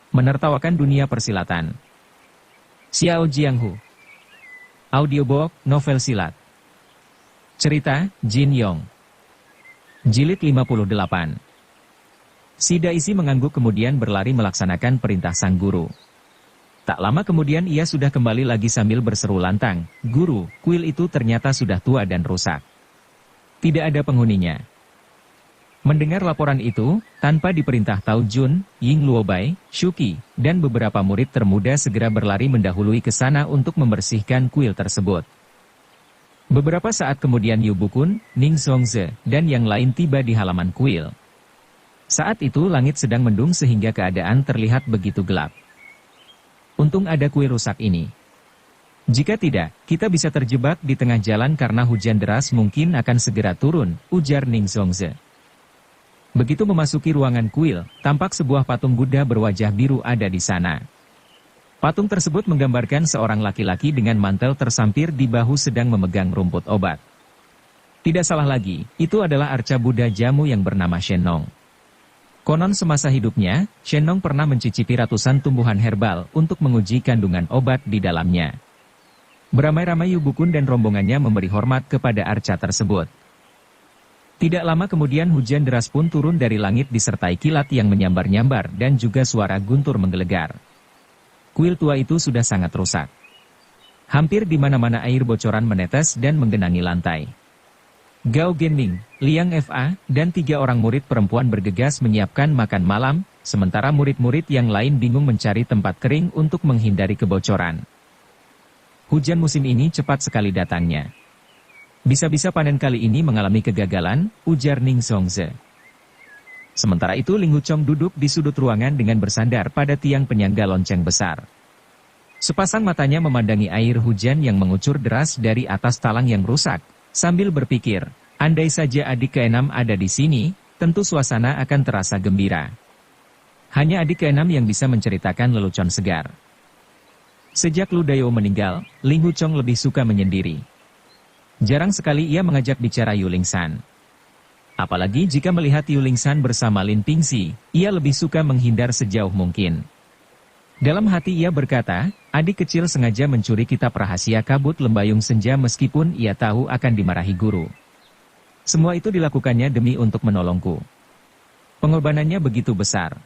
Menertawakan dunia persilatan. Xiao Jianghu. Audiobook, novel silat. Cerita, Jin Yong. Jilid 58. Si Daisy mengangguk kemudian berlari melaksanakan perintah sang guru. Tak lama kemudian ia sudah kembali lagi sambil berseru lantang, "Guru, kuil itu ternyata sudah tua dan rusak. Tidak ada penghuninya." Mendengar laporan itu, tanpa diperintah Tao Jun, Ying Luobai, Shuqi, dan beberapa murid termuda segera berlari mendahului ke sana untuk membersihkan kuil tersebut. Beberapa saat kemudian Yu Bukun, Ning Songze, dan yang lain tiba di halaman kuil. Saat itu langit sedang mendung sehingga keadaan terlihat begitu gelap. Untung ada kuil rusak ini. Jika tidak, kita bisa terjebak di tengah jalan karena hujan deras mungkin akan segera turun, ujar Ning Songze. Begitu memasuki ruangan kuil, tampak sebuah patung Buddha berwajah biru ada di sana. Patung tersebut menggambarkan seorang laki-laki dengan mantel tersampir di bahu sedang memegang rumput obat. Tidak salah lagi, itu adalah arca Buddha jamu yang bernama Shenong. Konon semasa hidupnya, Shenong pernah mencicipi ratusan tumbuhan herbal untuk menguji kandungan obat di dalamnya. Beramai-ramai Yu Bukun dan rombongannya memberi hormat kepada arca tersebut. Tidak lama kemudian hujan deras pun turun dari langit disertai kilat yang menyambar-nyambar dan juga suara guntur menggelegar. Kuil tua itu sudah sangat rusak. Hampir di mana-mana air bocoran menetes dan menggenangi lantai. Gao Genming, Liang Fa, dan 3 orang murid perempuan bergegas menyiapkan makan malam, sementara murid-murid yang lain bingung mencari tempat kering untuk menghindari kebocoran. Hujan musim ini cepat sekali datangnya. Bisa-bisa panen kali ini mengalami kegagalan, ujar Ning Songze. Sementara itu Ling Huchong duduk di sudut ruangan dengan bersandar pada tiang penyangga lonceng besar. Sepasang matanya memandangi air hujan yang mengucur deras dari atas talang yang rusak, sambil berpikir, andai saja adik keenam ada di sini, tentu suasana akan terasa gembira. Hanya adik keenam yang bisa menceritakan lelucon segar. Sejak Lu Dayo meninggal, Ling Huchong lebih suka menyendiri. Jarang sekali ia mengajak bicara Yu Lingsan. Apalagi jika melihat Yu Lingsan bersama Lin Pingxi, ia lebih suka menghindar sejauh mungkin. Dalam hati ia berkata, adik kecil sengaja mencuri kitab rahasia kabut lembayung senja meskipun ia tahu akan dimarahi guru. Semua itu dilakukannya demi untuk menolongku. Pengorbanannya begitu besar.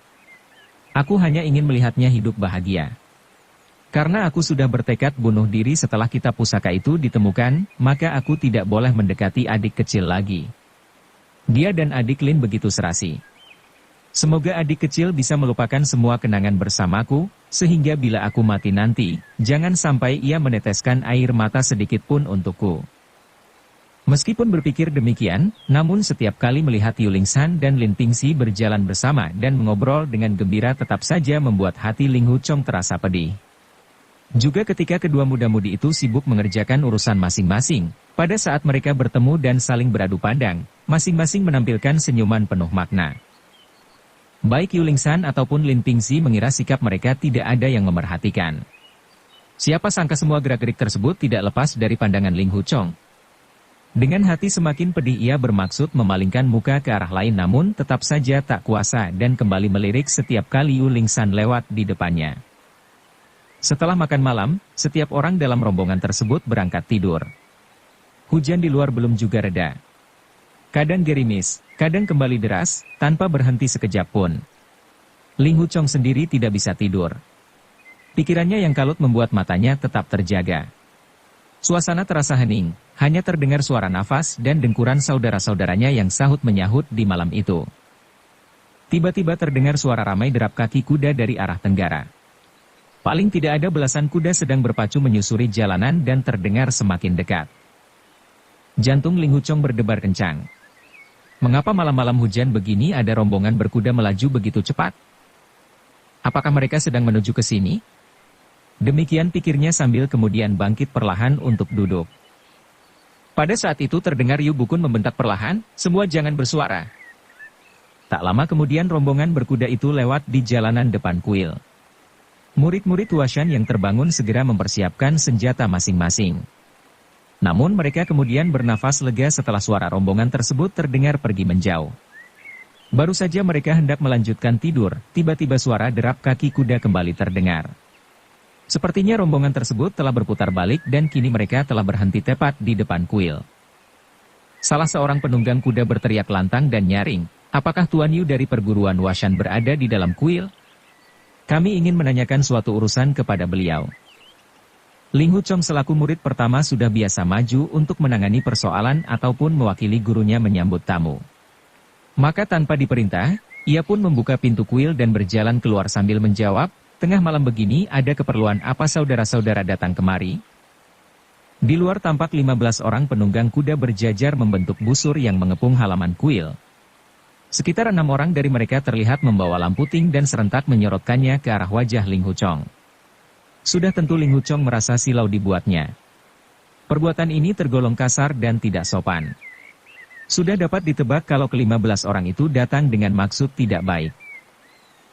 Aku hanya ingin melihatnya hidup bahagia. Karena aku sudah bertekad bunuh diri setelah kitab pusaka itu ditemukan, maka aku tidak boleh mendekati adik kecil lagi. Dia dan adik Lin begitu serasi. Semoga adik kecil bisa melupakan semua kenangan bersamaku, sehingga bila aku mati nanti, jangan sampai ia meneteskan air mata sedikit pun untukku. Meskipun berpikir demikian, namun setiap kali melihat Yu Lingsan dan Lin Pingxi berjalan bersama dan mengobrol dengan gembira tetap saja membuat hati Ling Huchong terasa pedih. Juga ketika kedua muda-mudi itu sibuk mengerjakan urusan masing-masing, pada saat mereka bertemu dan saling beradu pandang, masing-masing menampilkan senyuman penuh makna. Baik Yu Lingsan ataupun Lin Pingxi mengira sikap mereka tidak ada yang memerhatikan. Siapa sangka semua gerak-gerik tersebut tidak lepas dari pandangan Ling Huchong. Dengan hati semakin pedih ia bermaksud memalingkan muka ke arah lain namun tetap saja tak kuasa dan kembali melirik setiap kali Yu Lingsan lewat di depannya. Setelah makan malam, setiap orang dalam rombongan tersebut berangkat tidur. Hujan di luar belum juga reda. Kadang gerimis, kadang kembali deras, tanpa berhenti sekejap pun. Ling Huchong sendiri tidak bisa tidur. Pikirannya yang kalut membuat matanya tetap terjaga. Suasana terasa hening, hanya terdengar suara nafas dan dengkuran saudara-saudaranya yang sahut-menyahut di malam itu. Tiba-tiba terdengar suara ramai derap kaki kuda dari arah tenggara. Paling tidak ada belasan kuda sedang berpacu menyusuri jalanan dan terdengar semakin dekat. Jantung Ling Huchong berdebar kencang. Mengapa malam-malam hujan begini ada rombongan berkuda melaju begitu cepat? Apakah mereka sedang menuju ke sini? Demikian pikirnya sambil kemudian bangkit perlahan untuk duduk. Pada saat itu terdengar Yu Bukun membentak perlahan, "Semua jangan bersuara." Tak lama kemudian rombongan berkuda itu lewat di jalanan depan kuil. Murid-murid Huashan yang terbangun segera mempersiapkan senjata masing-masing. Namun mereka kemudian bernafas lega setelah suara rombongan tersebut terdengar pergi menjauh. Baru saja mereka hendak melanjutkan tidur, tiba-tiba suara derap kaki kuda kembali terdengar. Sepertinya rombongan tersebut telah berputar balik dan kini mereka telah berhenti tepat di depan kuil. Salah seorang penunggang kuda berteriak lantang dan nyaring, "Apakah Tuan Yu dari perguruan Huashan berada di dalam kuil? Kami ingin menanyakan suatu urusan kepada beliau." Ling Huchong selaku murid pertama sudah biasa maju untuk menangani persoalan ataupun mewakili gurunya menyambut tamu. Maka tanpa diperintah, ia pun membuka pintu kuil dan berjalan keluar sambil menjawab, "Tengah malam begini ada keperluan apa saudara-saudara datang kemari?" Di luar tampak 15 orang penunggang kuda berjajar membentuk busur yang mengepung halaman kuil. Sekitar 6 orang dari mereka terlihat membawa lampu ting dan serentak menyorotkannya ke arah wajah Ling Huchong. Sudah tentu Ling Huchong merasa silau dibuatnya. Perbuatan ini tergolong kasar dan tidak sopan. Sudah dapat ditebak kalau ke-15 orang itu datang dengan maksud tidak baik.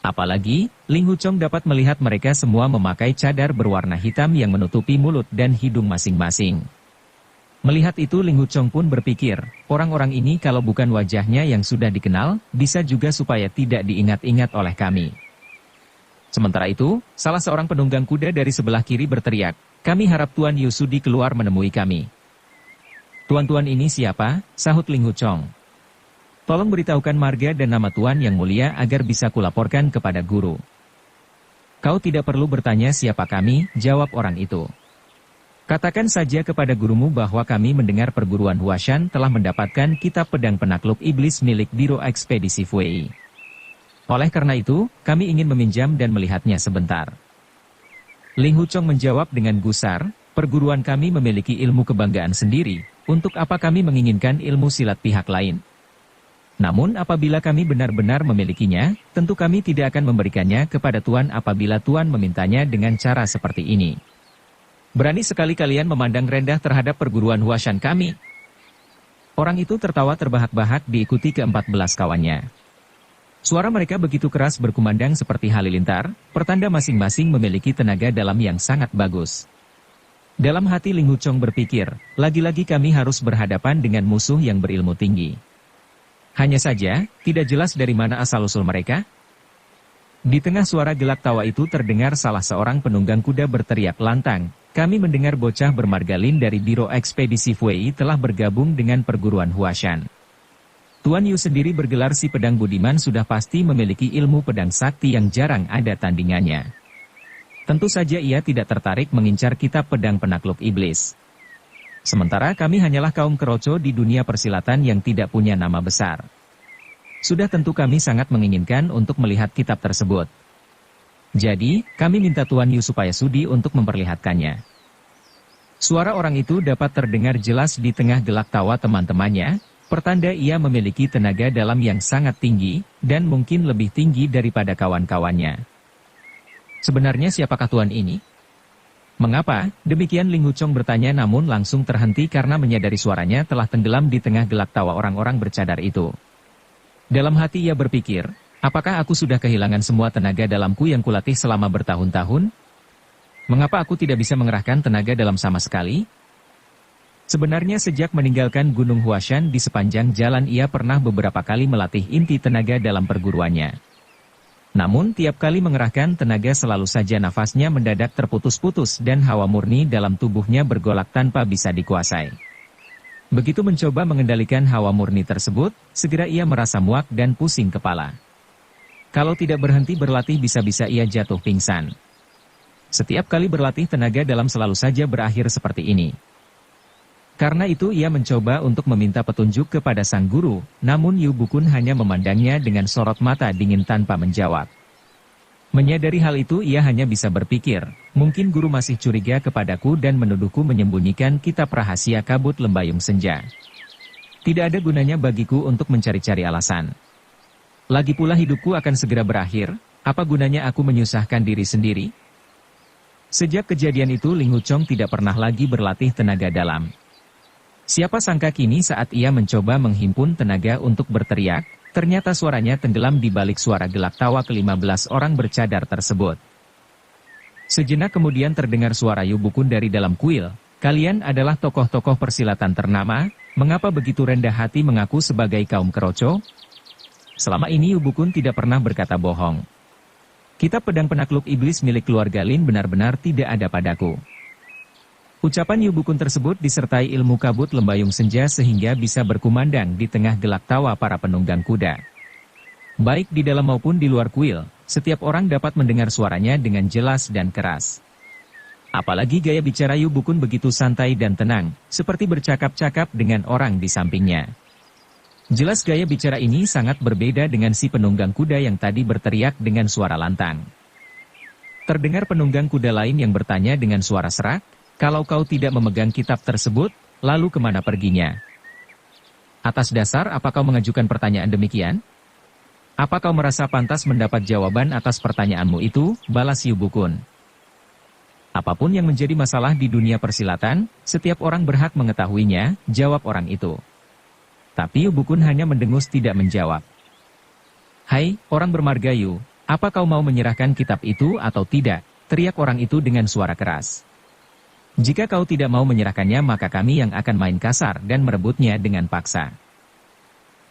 Apalagi, Ling Huchong dapat melihat mereka semua memakai cadar berwarna hitam yang menutupi mulut dan hidung masing-masing. Melihat itu Ling Huchong pun berpikir, orang-orang ini kalau bukan wajahnya yang sudah dikenal, bisa juga supaya tidak diingat-ingat oleh kami. Sementara itu, salah seorang penunggang kuda dari sebelah kiri berteriak, "Kami harap Tuan Yu sudi keluar menemui kami." "Tuan-tuan ini siapa?" sahut Ling Huchong. "Tolong beritahukan marga dan nama Tuan yang mulia agar bisa kulaporkan kepada guru." "Kau tidak perlu bertanya siapa kami," jawab orang itu. "Katakan saja kepada gurumu bahwa kami mendengar perguruan Huashan telah mendapatkan kitab pedang penakluk iblis milik Biro Ekspedisi Fui. Oleh karena itu, kami ingin meminjam dan melihatnya sebentar." Ling Huchong menjawab dengan gusar, "Perguruan kami memiliki ilmu kebanggaan sendiri, untuk apa kami menginginkan ilmu silat pihak lain? Namun apabila kami benar-benar memilikinya, tentu kami tidak akan memberikannya kepada Tuan apabila Tuan memintanya dengan cara seperti ini. Berani sekali kalian memandang rendah terhadap perguruan Huashan kami." Orang itu tertawa terbahak-bahak diikuti ke-14 kawannya. Suara mereka begitu keras berkumandang seperti halilintar, pertanda masing-masing memiliki tenaga dalam yang sangat bagus. Dalam hati Ling Huchong berpikir, lagi-lagi kami harus berhadapan dengan musuh yang berilmu tinggi. Hanya saja, tidak jelas dari mana asal-usul mereka. Di tengah suara gelak tawa itu terdengar salah seorang penunggang kuda berteriak lantang, "Kami mendengar bocah bermargalin dari Biro Ekspedisi Fui telah bergabung dengan perguruan Huashan. Tuan Yu sendiri bergelar si pedang budiman sudah pasti memiliki ilmu pedang sakti yang jarang ada tandingannya. Tentu saja ia tidak tertarik mengincar kitab pedang penakluk iblis. Sementara kami hanyalah kaum keroco di dunia persilatan yang tidak punya nama besar. Sudah tentu kami sangat menginginkan untuk melihat kitab tersebut. Jadi, kami minta Tuan Yu supaya sudi untuk memperlihatkannya." Suara orang itu dapat terdengar jelas di tengah gelak tawa teman-temannya, pertanda ia memiliki tenaga dalam yang sangat tinggi, dan mungkin lebih tinggi daripada kawan-kawannya. "Sebenarnya siapakah Tuan ini?" "Mengapa?" Demikian Ling Huchong bertanya namun langsung terhenti karena menyadari suaranya telah tenggelam di tengah gelak tawa orang-orang bercadar itu. Dalam hati ia berpikir, apakah aku sudah kehilangan semua tenaga dalamku yang kulatih selama bertahun-tahun? Mengapa aku tidak bisa mengerahkan tenaga dalam sama sekali? Sebenarnya sejak meninggalkan Gunung Huashan di sepanjang jalan ia pernah beberapa kali melatih inti tenaga dalam perguruannya. Namun tiap kali mengerahkan tenaga selalu saja nafasnya mendadak terputus-putus dan hawa murni dalam tubuhnya bergolak tanpa bisa dikuasai. Begitu mencoba mengendalikan hawa murni tersebut, segera ia merasa muak dan pusing kepala. Kalau tidak berhenti berlatih bisa-bisa ia jatuh pingsan. Setiap kali berlatih tenaga dalam selalu saja berakhir seperti ini. Karena itu ia mencoba untuk meminta petunjuk kepada sang guru, namun Yu Bukun hanya memandangnya dengan sorot mata dingin tanpa menjawab. Menyadari hal itu ia hanya bisa berpikir, mungkin guru masih curiga kepadaku dan menuduhku menyembunyikan kitab rahasia kabut lembayung senja. Tidak ada gunanya bagiku untuk mencari-cari alasan. Lagi pula hidupku akan segera berakhir, apa gunanya aku menyusahkan diri sendiri? Sejak kejadian itu Ling Huchong tidak pernah lagi berlatih tenaga dalam. Siapa sangka kini saat ia mencoba menghimpun tenaga untuk berteriak, ternyata suaranya tenggelam di balik suara gelak tawa ke-15 orang bercadar tersebut. Sejenak kemudian terdengar suara Yu Bukun dari dalam kuil, "Kalian adalah tokoh-tokoh persilatan ternama, mengapa begitu rendah hati mengaku sebagai kaum keroco?" Selama ini Yu Bukun tidak pernah berkata bohong. Kitab pedang penakluk iblis milik keluarga Lin benar-benar tidak ada padaku. Ucapan Yu Bukun tersebut disertai ilmu kabut lembayung senja sehingga bisa berkumandang di tengah gelak tawa para penunggang kuda. Baik di dalam maupun di luar kuil, setiap orang dapat mendengar suaranya dengan jelas dan keras. Apalagi gaya bicara Yu Bukun begitu santai dan tenang, seperti bercakap-cakap dengan orang di sampingnya. Jelas gaya bicara ini sangat berbeda dengan si penunggang kuda yang tadi berteriak dengan suara lantang. Terdengar penunggang kuda lain yang bertanya dengan suara serak, "Kalau kau tidak memegang kitab tersebut, lalu kemana perginya?" "Atas dasar apa kau mengajukan pertanyaan demikian? Apa kau merasa pantas mendapat jawaban atas pertanyaanmu itu?" balas Yu Bukun. "Apapun yang menjadi masalah di dunia persilatan, setiap orang berhak mengetahuinya," jawab orang itu. Tapi Yu Bukun hanya mendengus tidak menjawab. "Hai, orang bermarga Yu, apa kau mau menyerahkan kitab itu atau tidak?" teriak orang itu dengan suara keras. "Jika kau tidak mau menyerahkannya maka kami yang akan main kasar dan merebutnya dengan paksa."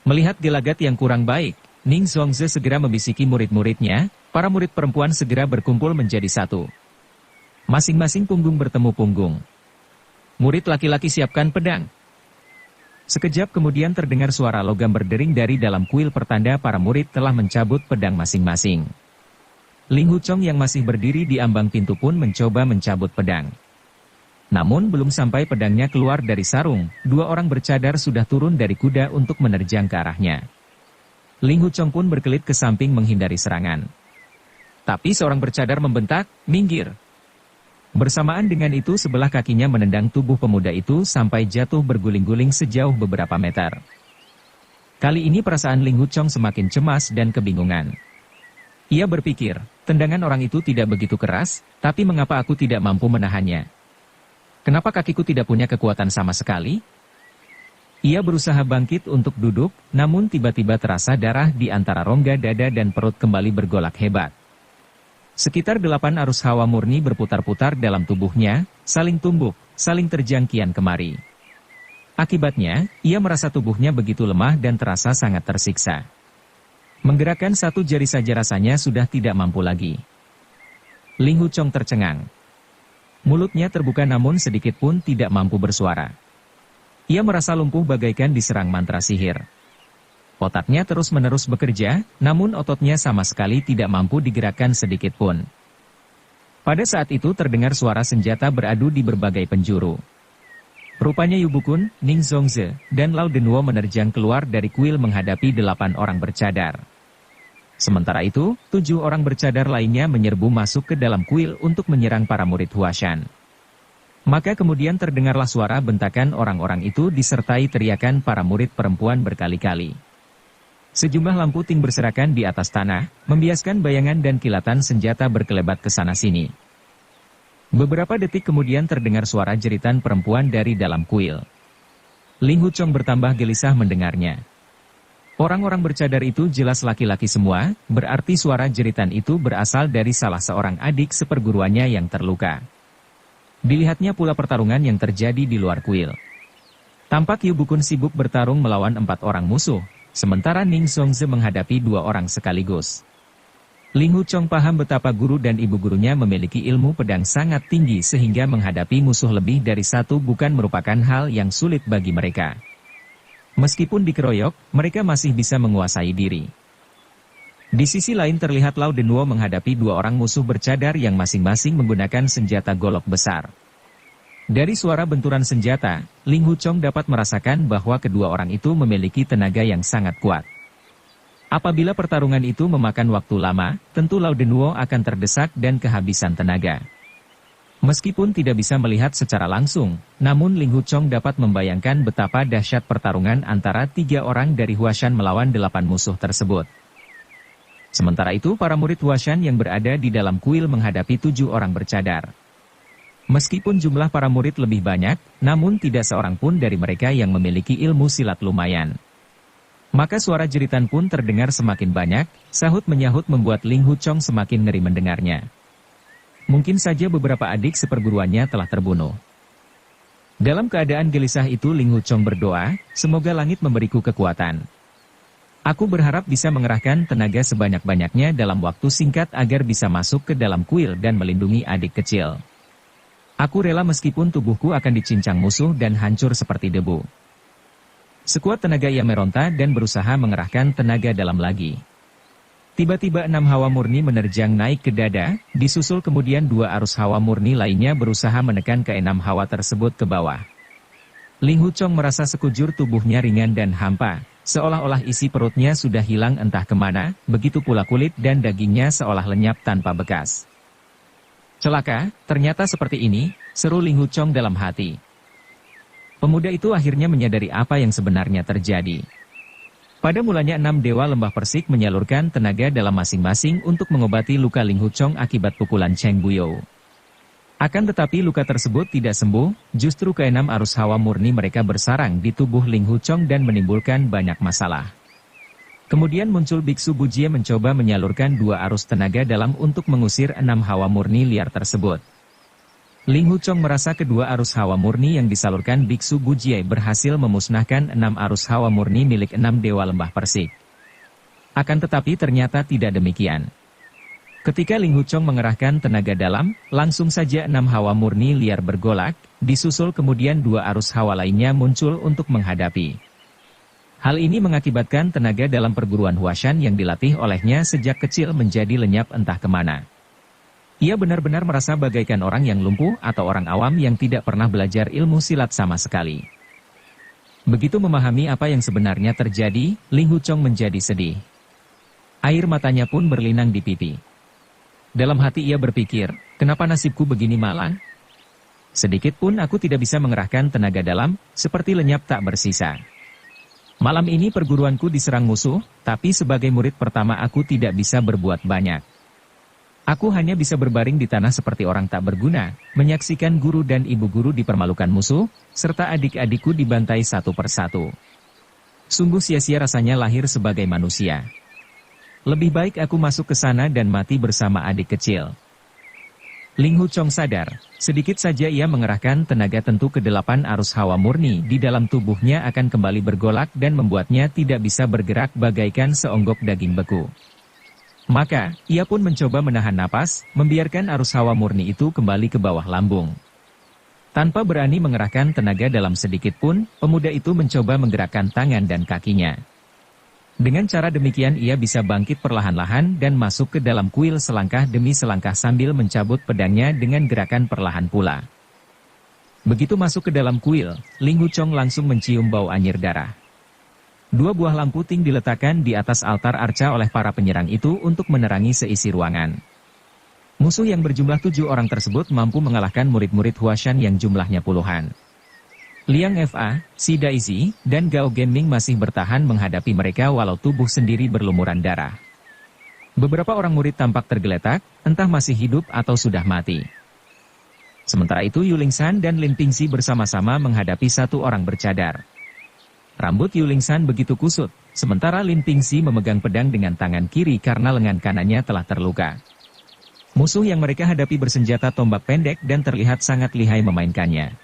Melihat gelagat yang kurang baik, Ning Zongze segera membisiki murid-muridnya, para murid perempuan segera berkumpul menjadi satu. Masing-masing punggung bertemu punggung. "Murid laki-laki siapkan pedang." Sekejap kemudian terdengar suara logam berdering dari dalam kuil pertanda para murid telah mencabut pedang masing-masing. Ling Huchong yang masih berdiri di ambang pintu pun mencoba mencabut pedang. Namun belum sampai pedangnya keluar dari sarung, dua orang bercadar sudah turun dari kuda untuk menerjang ke arahnya. Ling Huchong pun berkelit ke samping menghindari serangan. Tapi seorang bercadar membentak, "Minggir!" Bersamaan dengan itu sebelah kakinya menendang tubuh pemuda itu sampai jatuh berguling-guling sejauh beberapa meter. Kali ini perasaan Ling Huchong semakin cemas dan kebingungan. Ia berpikir, tendangan orang itu tidak begitu keras, tapi mengapa aku tidak mampu menahannya? Kenapa kakiku tidak punya kekuatan sama sekali? Ia berusaha bangkit untuk duduk, namun tiba-tiba terasa darah di antara rongga dada dan perut kembali bergolak hebat. Sekitar 8 arus hawa murni berputar-putar dalam tubuhnya, saling tumbuk, saling terjang kian kemari. Akibatnya, ia merasa tubuhnya begitu lemah dan terasa sangat tersiksa. Menggerakkan satu jari saja rasanya sudah tidak mampu lagi. Ling Huchong tercengang. Mulutnya terbuka namun sedikit pun tidak mampu bersuara. Ia merasa lumpuh bagaikan diserang mantra sihir. Otaknya terus-menerus bekerja, namun ototnya sama sekali tidak mampu digerakkan sedikit pun. Pada saat itu terdengar suara senjata beradu di berbagai penjuru. Rupanya Yu Bukun, Ning Zongze, dan Lao Denwo menerjang keluar dari kuil menghadapi 8 orang bercadar. Sementara itu, 7 orang bercadar lainnya menyerbu masuk ke dalam kuil untuk menyerang para murid Huashan. Maka kemudian terdengarlah suara bentakan orang-orang itu disertai teriakan para murid perempuan berkali-kali. Sejumlah lampu ting berserakan di atas tanah, membiaskan bayangan dan kilatan senjata berkelebat ke sana-sini. Beberapa detik kemudian terdengar suara jeritan perempuan dari dalam kuil. Ling Huchong bertambah gelisah mendengarnya. Orang-orang bercadar itu jelas laki-laki semua, berarti suara jeritan itu berasal dari salah seorang adik seperguruannya yang terluka. Dilihatnya pula pertarungan yang terjadi di luar kuil. Tampak Yu Bukun sibuk bertarung melawan 4 orang musuh, sementara Ning Zongze menghadapi 2 orang sekaligus. Ling Huchong paham betapa guru dan ibu gurunya memiliki ilmu pedang sangat tinggi sehingga menghadapi musuh lebih dari satu bukan merupakan hal yang sulit bagi mereka. Meskipun dikeroyok, mereka masih bisa menguasai diri. Di sisi lain terlihat Lao Denwo menghadapi 2 orang musuh bercadar yang masing-masing menggunakan senjata golok besar. Dari suara benturan senjata, Ling Huchong dapat merasakan bahwa kedua orang itu memiliki tenaga yang sangat kuat. Apabila pertarungan itu memakan waktu lama, tentu Lao Denwo akan terdesak dan kehabisan tenaga. Meskipun tidak bisa melihat secara langsung, namun Ling Huchong dapat membayangkan betapa dahsyat pertarungan antara 3 orang dari Huashan melawan 8 musuh tersebut. Sementara itu para murid Huashan yang berada di dalam kuil menghadapi 7 orang bercadar. Meskipun jumlah para murid lebih banyak, namun tidak seorang pun dari mereka yang memiliki ilmu silat lumayan. Maka suara jeritan pun terdengar semakin banyak, sahut-menyahut membuat Ling Huchong semakin ngeri mendengarnya. Mungkin saja beberapa adik seperguruannya telah terbunuh. Dalam keadaan gelisah itu Ling Huchong berdoa, semoga langit memberiku kekuatan. Aku berharap bisa mengerahkan tenaga sebanyak-banyaknya dalam waktu singkat agar bisa masuk ke dalam kuil dan melindungi adik kecil. Aku rela meskipun tubuhku akan dicincang musuh dan hancur seperti debu. Sekuat tenaga ia meronta dan berusaha mengerahkan tenaga dalam lagi. Tiba-tiba 6 hawa murni menerjang naik ke dada, disusul kemudian 2 arus hawa murni lainnya berusaha menekan ke 6 hawa tersebut ke bawah. Ling Huchong merasa sekujur tubuhnya ringan dan hampa, seolah-olah isi perutnya sudah hilang entah kemana, begitu pula kulit dan dagingnya seolah lenyap tanpa bekas. Celaka, ternyata seperti ini, seru Ling Huchong dalam hati. Pemuda itu akhirnya menyadari apa yang sebenarnya terjadi. Pada mulanya 6 dewa lembah persik menyalurkan tenaga dalam masing-masing untuk mengobati luka Ling Huchong akibat pukulan Cheng Buyo. Akan tetapi luka tersebut tidak sembuh, justru ke-6 arus hawa murni mereka bersarang di tubuh Ling Huchong dan menimbulkan banyak masalah. Kemudian muncul Biksu Bujie mencoba menyalurkan 2 arus tenaga dalam untuk mengusir 6 hawa murni liar tersebut. Ling Huchong merasa kedua arus hawa murni yang disalurkan Biksu Bujie berhasil memusnahkan 6 arus hawa murni milik 6 dewa lembah persik. Akan tetapi ternyata tidak demikian. Ketika Ling Huchong mengerahkan tenaga dalam, langsung saja 6 hawa murni liar bergolak, disusul kemudian 2 arus hawa lainnya muncul untuk menghadapi. Hal ini mengakibatkan tenaga dalam perguruan Huashan yang dilatih olehnya sejak kecil menjadi lenyap entah kemana. Ia benar-benar merasa bagaikan orang yang lumpuh atau orang awam yang tidak pernah belajar ilmu silat sama sekali. Begitu memahami apa yang sebenarnya terjadi, Ling Huchong menjadi sedih. Air matanya pun berlinang di pipi. Dalam hati ia berpikir, kenapa nasibku begini malang? Sedikit pun aku tidak bisa mengerahkan tenaga dalam, seperti lenyap tak bersisa. Malam ini perguruanku diserang musuh, tapi sebagai murid pertama aku tidak bisa berbuat banyak. Aku hanya bisa berbaring di tanah seperti orang tak berguna, menyaksikan guru dan ibu guru dipermalukan musuh, serta adik-adikku dibantai satu persatu. Sungguh sia-sia rasanya lahir sebagai manusia. Lebih baik aku masuk ke sana dan mati bersama adik kecil. Ling Huchong sadar, sedikit saja ia mengerahkan tenaga tentu ke-8 arus hawa murni di dalam tubuhnya akan kembali bergolak dan membuatnya tidak bisa bergerak bagaikan seonggok daging beku. Maka, ia pun mencoba menahan napas, membiarkan arus hawa murni itu kembali ke bawah lambung. Tanpa berani mengerahkan tenaga dalam sedikit pun, pemuda itu mencoba menggerakkan tangan dan kakinya. Dengan cara demikian ia bisa bangkit perlahan-lahan dan masuk ke dalam kuil selangkah demi selangkah sambil mencabut pedangnya dengan gerakan perlahan pula. Begitu masuk ke dalam kuil, Ling Huchong langsung mencium bau anyir darah. 2 buah lampu ting diletakkan di atas altar arca oleh para penyerang itu untuk menerangi seisi ruangan. Musuh yang berjumlah 7 orang tersebut mampu mengalahkan murid-murid Huashan yang jumlahnya puluhan. Liang Fa, Si Daizi, dan Gao Genming masih bertahan menghadapi mereka walau tubuh sendiri berlumuran darah. Beberapa orang murid tampak tergeletak, entah masih hidup atau sudah mati. Sementara itu Yuling San dan Lin Pingxi bersama-sama menghadapi 1 orang bercadar. Rambut Yuling San begitu kusut, sementara Lin Pingxi memegang pedang dengan tangan kiri karena lengan kanannya telah terluka. Musuh yang mereka hadapi bersenjata tombak pendek dan terlihat sangat lihai memainkannya.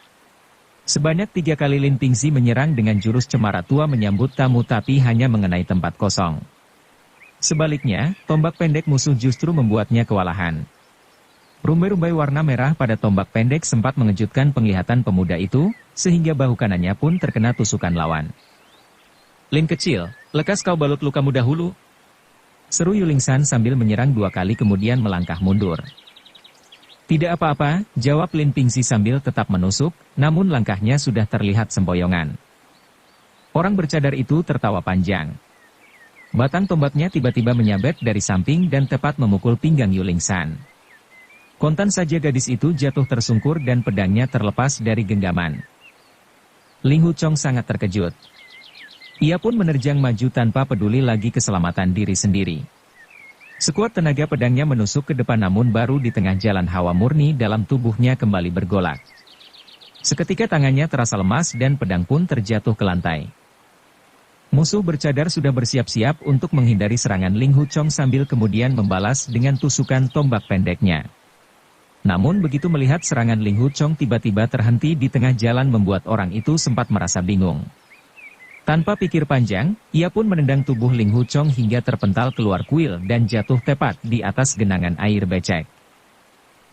Sebanyak 3 kali Lin Pingxi menyerang dengan jurus cemara tua menyambut tamu tapi hanya mengenai tempat kosong. Sebaliknya, tombak pendek musuh justru membuatnya kewalahan. Rumbai-rumbai warna merah pada tombak pendek sempat mengejutkan penglihatan pemuda itu, sehingga bahu kanannya pun terkena tusukan lawan. Lin kecil, lekas kau balut lukamu dahulu. Seru Yuling San sambil menyerang 2 kali kemudian melangkah mundur. Tidak apa-apa, jawab Lin Pingxi sambil tetap menusuk, namun langkahnya sudah terlihat sempoyongan. Orang bercadar itu tertawa panjang. Batang tombaknya tiba-tiba menyabet dari samping dan tepat memukul pinggang Yuling San. Kontan saja gadis itu jatuh tersungkur dan pedangnya terlepas dari genggaman. Ling Huchong sangat terkejut. Ia pun menerjang maju tanpa peduli lagi keselamatan diri sendiri. Sekuat tenaga pedangnya menusuk ke depan namun baru di tengah jalan hawa murni dalam tubuhnya kembali bergolak. Seketika tangannya terasa lemas dan pedang pun terjatuh ke lantai. Musuh bercadar sudah bersiap-siap untuk menghindari serangan Ling Huchong sambil kemudian membalas dengan tusukan tombak pendeknya. Namun begitu melihat serangan Ling Huchong tiba-tiba terhenti di tengah jalan membuat orang itu sempat merasa bingung. Tanpa pikir panjang, ia pun menendang tubuh Ling Hu Chong hingga terpental keluar kuil dan jatuh tepat di atas genangan air becek.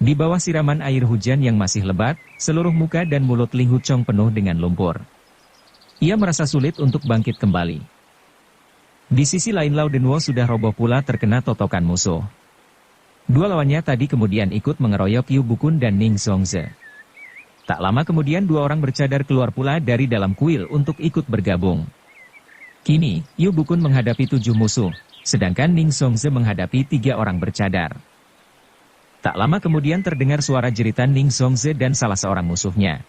Di bawah siraman air hujan yang masih lebat, seluruh muka dan mulut Ling Hu Chong penuh dengan lumpur. Ia merasa sulit untuk bangkit kembali. Di sisi lain Lao Denwo sudah roboh pula terkena totokan musuh. Dua lawannya tadi kemudian ikut mengeroyok Yu Bukun dan Ning Zongze. Tak lama kemudian dua orang bercadar keluar pula dari dalam kuil untuk ikut bergabung. Kini, Yu Bukun menghadapi 7 musuh, sedangkan Ning Zongze menghadapi 3 orang bercadar. Tak lama kemudian terdengar suara jeritan Ning Zongze dan salah seorang musuhnya.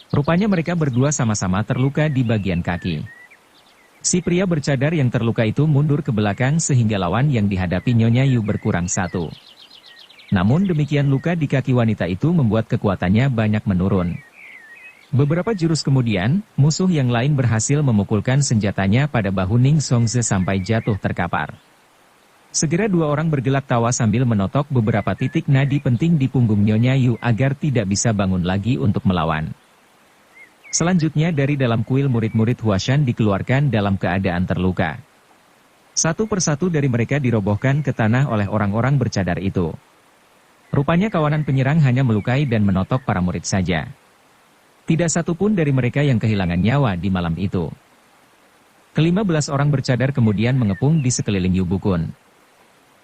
Rupanya mereka berdua sama-sama terluka di bagian kaki. Si pria bercadar yang terluka itu mundur ke belakang sehingga lawan yang dihadapi Nyonya Yu berkurang 1. Namun demikian luka di kaki wanita itu membuat kekuatannya banyak menurun. Beberapa jurus kemudian, musuh yang lain berhasil memukulkan senjatanya pada bahu Ning Zongze sampai jatuh terkapar. Segera dua orang bergelak tawa sambil menotok beberapa titik nadi penting di punggung Nyonya Yu agar tidak bisa bangun lagi untuk melawan. Selanjutnya dari dalam kuil murid-murid Huashan dikeluarkan dalam keadaan terluka. Satu persatu dari mereka dirobohkan ke tanah oleh orang-orang bercadar itu. Rupanya kawanan penyerang hanya melukai dan menotok para murid saja. Tidak satu pun dari mereka yang kehilangan nyawa di malam itu. Ke-15 orang bercadar kemudian mengepung di sekeliling Yu Bukun.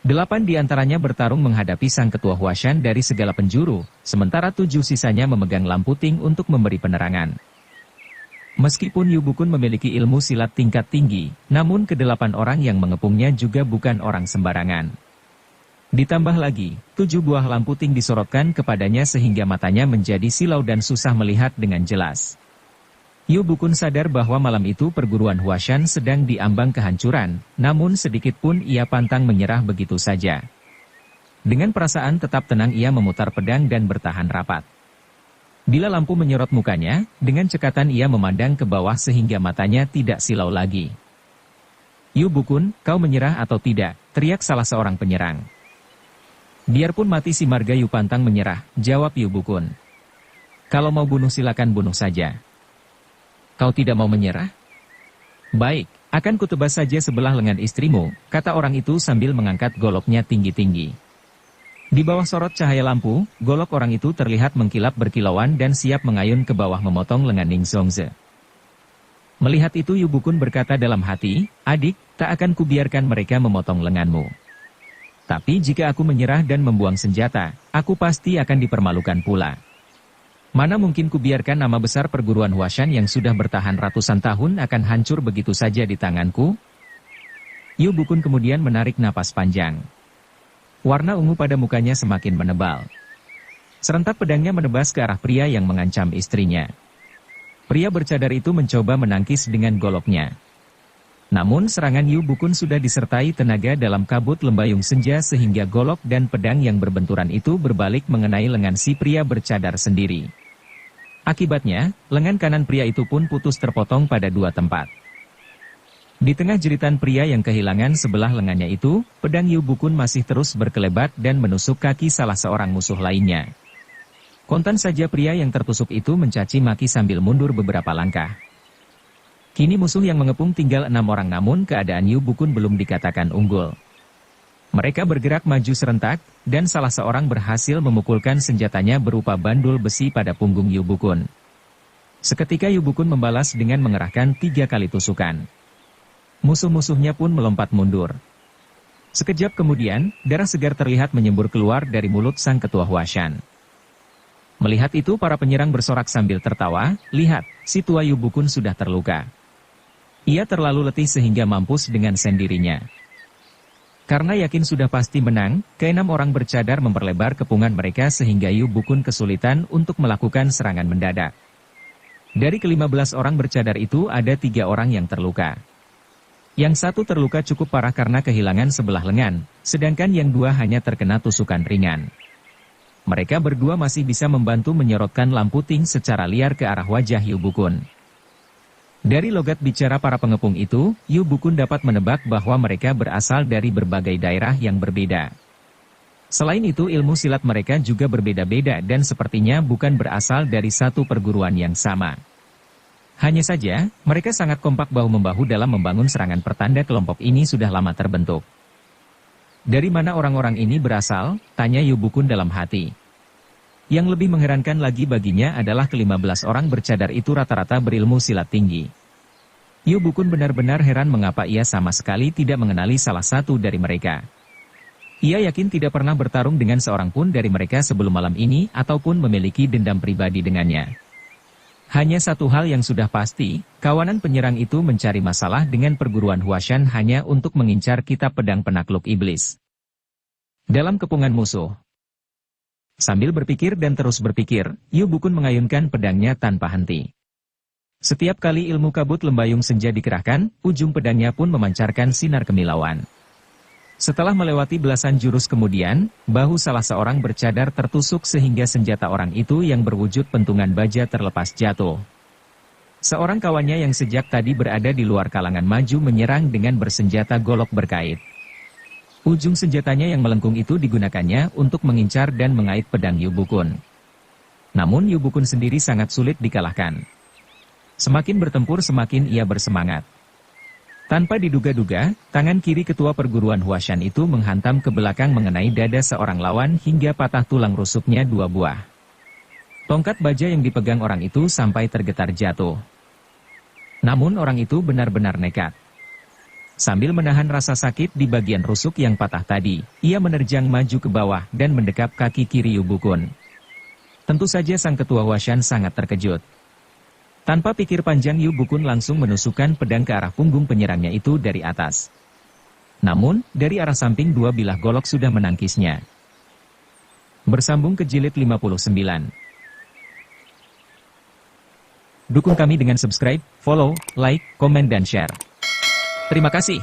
8 di antaranya bertarung menghadapi sang ketua Huashan dari segala penjuru, sementara 7 sisanya memegang lampu ting untuk memberi penerangan. Meskipun Yu Bukun memiliki ilmu silat tingkat tinggi, namun ke-8 orang yang mengepungnya juga bukan orang sembarangan. Ditambah lagi, 7 buah lampu ting disorotkan kepadanya sehingga matanya menjadi silau dan susah melihat dengan jelas. Yu Bukun sadar bahwa malam itu perguruan Huashan sedang diambang kehancuran, namun sedikit pun ia pantang menyerah begitu saja. Dengan perasaan tetap tenang ia memutar pedang dan bertahan rapat. Bila lampu menyorot mukanya, dengan cekatan ia memandang ke bawah sehingga matanya tidak silau lagi. "Yu Bukun, kau menyerah atau tidak?" teriak salah seorang penyerang. "Biarpun mati si marga Yu pantang menyerah," jawab Yu Bukun. "Kalau mau bunuh silakan bunuh saja." "Kau tidak mau menyerah? Baik, akan kutebas saja sebelah lengan istrimu," kata orang itu sambil mengangkat goloknya tinggi-tinggi. Di bawah sorot cahaya lampu, golok orang itu terlihat mengkilap berkilauan dan siap mengayun ke bawah memotong lengan Ning Zongze. Melihat itu Yu Bukun berkata dalam hati, "Adik, tak akan kubiarkan mereka memotong lenganmu. Tapi jika aku menyerah dan membuang senjata, aku pasti akan dipermalukan pula. Mana mungkin kubiarkan nama besar perguruan Huashan yang sudah bertahan ratusan tahun akan hancur begitu saja di tanganku?" Yu Bukun kemudian menarik napas panjang. Warna ungu pada mukanya semakin menebal. Serentak pedangnya menebas ke arah pria yang mengancam istrinya. Pria bercadar itu mencoba menangkis dengan goloknya. Namun serangan Yu Bukun sudah disertai tenaga dalam kabut lembayung senja sehingga golok dan pedang yang berbenturan itu berbalik mengenai lengan si pria bercadar sendiri. Akibatnya, lengan kanan pria itu pun putus terpotong pada 2 tempat. Di tengah jeritan pria yang kehilangan sebelah lengannya itu, pedang Yu Bukun masih terus berkelebat dan menusuk kaki salah seorang musuh lainnya. Kontan saja pria yang tertusuk itu mencaci maki sambil mundur beberapa langkah. Kini musuh yang mengepung tinggal 6 orang namun keadaan Yu Bukun belum dikatakan unggul. Mereka bergerak maju serentak, dan salah seorang berhasil memukulkan senjatanya berupa bandul besi pada punggung Yu Bukun. Seketika Yu Bukun membalas dengan mengerahkan 3 kali tusukan. Musuh-musuhnya pun melompat mundur. Sekejap kemudian, darah segar terlihat menyembur keluar dari mulut sang ketua Huashan. Melihat itu para penyerang bersorak sambil tertawa, "Lihat, si tua Yu Bukun sudah terluka. Ia terlalu letih sehingga mampus dengan sendirinya." Karena yakin sudah pasti menang, ke-6 orang bercadar memperlebar kepungan mereka sehingga Yu Bukun kesulitan untuk melakukan serangan mendadak. Dari ke-15 orang bercadar itu ada 3 orang yang terluka. Yang satu terluka cukup parah karena kehilangan sebelah lengan, sedangkan yang 2 hanya terkena tusukan ringan. Mereka berdua masih bisa membantu menyorotkan lampu ting secara liar ke arah wajah Yu Bukun. Dari logat bicara para pengepung itu, Yu Bukun dapat menebak bahwa mereka berasal dari berbagai daerah yang berbeda. Selain itu ilmu silat mereka juga berbeda-beda dan sepertinya bukan berasal dari satu perguruan yang sama. Hanya saja, mereka sangat kompak bahu-membahu dalam membangun serangan pertanda kelompok ini sudah lama terbentuk. Dari mana orang-orang ini berasal? Tanya Yu Bukun dalam hati. Yang lebih mengherankan lagi baginya adalah ke-15 orang bercadar itu rata-rata berilmu silat tinggi. Yu Bukun benar-benar heran mengapa ia sama sekali tidak mengenali salah satu dari mereka. Ia yakin tidak pernah bertarung dengan seorang pun dari mereka sebelum malam ini ataupun memiliki dendam pribadi dengannya. Hanya satu hal yang sudah pasti, kawanan penyerang itu mencari masalah dengan perguruan Huashan hanya untuk mengincar kitab pedang penakluk iblis. Dalam kepungan musuh. Sambil berpikir dan terus berpikir, Yu Bukun mengayunkan pedangnya tanpa henti. Setiap kali ilmu kabut lembayung senja dikerahkan, ujung pedangnya pun memancarkan sinar kemilauan. Setelah melewati belasan jurus kemudian, bahu salah seorang bercadar tertusuk sehingga senjata orang itu yang berwujud pentungan baja terlepas jatuh. Seorang kawannya yang sejak tadi berada di luar kalangan maju menyerang dengan bersenjata golok berkait. Ujung senjatanya yang melengkung itu digunakannya untuk mengincar dan mengait pedang Yu Bukun. Namun Yu Bukun sendiri sangat sulit dikalahkan. Semakin bertempur semakin ia bersemangat. Tanpa diduga-duga, tangan kiri ketua perguruan Huashan itu menghantam ke belakang mengenai dada seorang lawan hingga patah tulang rusuknya 2 buah. Tongkat baja yang dipegang orang itu sampai tergetar jatuh. Namun orang itu benar-benar nekat. Sambil menahan rasa sakit di bagian rusuk yang patah tadi, ia menerjang maju ke bawah dan mendekap kaki kiri Yu Bukun. Tentu saja sang ketua Huashan sangat terkejut. Tanpa pikir panjang Yu Bukun langsung menusukkan pedang ke arah punggung penyerangnya itu dari atas. Namun, dari arah samping 2 bilah golok sudah menangkisnya. Bersambung ke jilid 59. Dukung kami dengan subscribe, follow, like, komen dan share. Terima kasih.